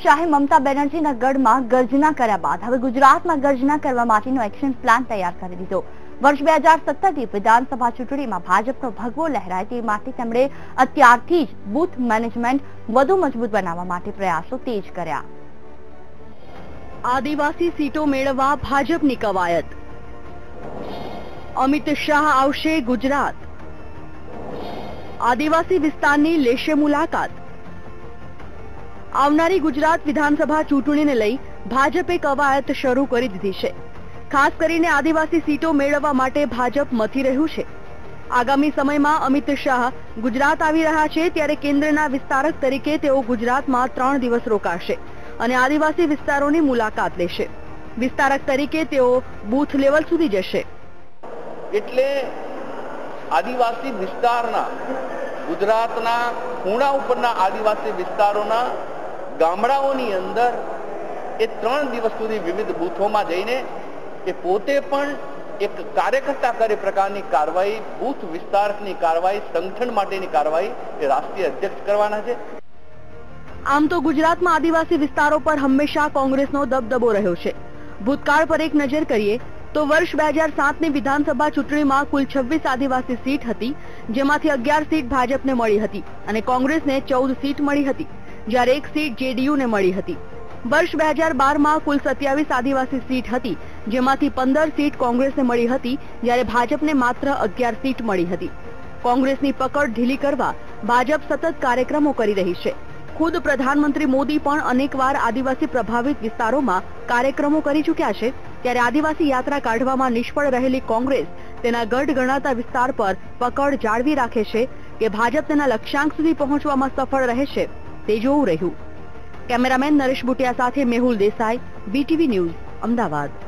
શાહે મમતા બેનર્જીના ગઢમાં ગર્જના કર્યા બાદ હવે ગુજરાતમાં ગર્જના કરવા માટેનો એક્શન પ્લાન તૈયાર કરી દીધો। વર્ષ 2017ની વિધાનસભા ચૂંટણીમાં ભાજપનો ભગવો લહેરાય તે માટે તેમણે અત્યારથી જ બૂથ મેનેજમેન્ટ વધુ મજબૂત બનાવવા માટે પ્રયાસો તેજ કર્યા। આદિવાસી સીટો મેળવવા ભાજપની કવાયત, અમિત શાહ આવશે ગુજરાત, આદિવાસી વિસ્તારની લેશે મુલાકાત। આવનારી ગુજરાત વિધાનસભા ચૂંટણીને લઈ ભાજપે કવાયત શરૂ કરી દીધી છે। ખાસ કરીને આદિવાસી સીટો મેળવવા માટે ભાજપ મથી રહ્યું છે। આગામી સમયમાં અમિત શાહ ગુજરાત આવી રહ્યા છે ત્યારે કેન્દ્રના વિસ્તારક તરીકે તેઓ ગુજરાતમાં 3 દિવસ રોકાશે અને આદિવાસી વિસ્તારોની મુલાકાત લેશે। વિસ્તારક તરીકે તેઓ બૂથ લેવલ સુધી જશે। એટલે આદિવાસી વિસ્તારના ગુજરાતના ખૂણા ઉપરના આદિવાસી વિસ્તારોના ગામડાઓની અંદર એ 3 દિવસ સુધી વિવિધ બૂથોમાં જઈને એ પોતે પણ એક કાર્યકર્તા કરે પ્રકારની કાર્યવાહી, બૂથ વિસ્તારની કાર્યવાહી, સંગઠન માટેની કાર્યવાહી એ રાષ્ટ્રીય અધ્યક્ષ કરવાના છે। આમ તો ગુજરાતમાં આદિવાસી વિસ્તારો પર હંમેશા કોંગ્રેસનો દબદબો રહ્યો છે। ભૂતકાળ પર એક નજર કરીએ તો વર્ષ 2007ની વિધાનસભા ચૂંટણીમાં કુલ 26 આદિવાસી સીટ હતી, જેમાંથી 11 સીટ ભાજપને મળી હતી અને કોંગ્રેસને 14 સીટ મળી હતી, જ્યારે 1 સીટ જેડીયુને મળી હતી। વર્ષ 2012માં કુલ 27 આદિવાસી સીટ હતી, જેમાંથી 15 સીટ કોંગ્રેસને મળી હતી, જ્યારે ભાજપને માત્ર 11 સીટ મળી હતી। કોંગ્રેસની પકડ ઢીલી કરવા ભાજપ સતત કાર્યક્રમો કરી રહી છે। ખુદ પ્રધાનમંત્રી મોદી પણ અનેકવાર આદિવાસી પ્રભાવિત વિસ્તારોમાં કાર્યક્રમો કરી ચૂક્યા છે, ત્યારે આદિવાસી યાત્રા કાઢવામાં નિષ્ફળ રહેલી કોંગ્રેસ તેના ગઢ ગણાતા વિસ્તાર પર પકડ જાળવી રાખે છે કે ભાજપ તેના લક્ષ્યાંક સુધી પહોંચવામાં સફળ રહેશે તે જોવું રહ્યું। કેમેરામેન નરેશ બુટિયા સાથે મેહુલ દેસાઈ, BTV ન્યૂઝ, અમદાવાદ।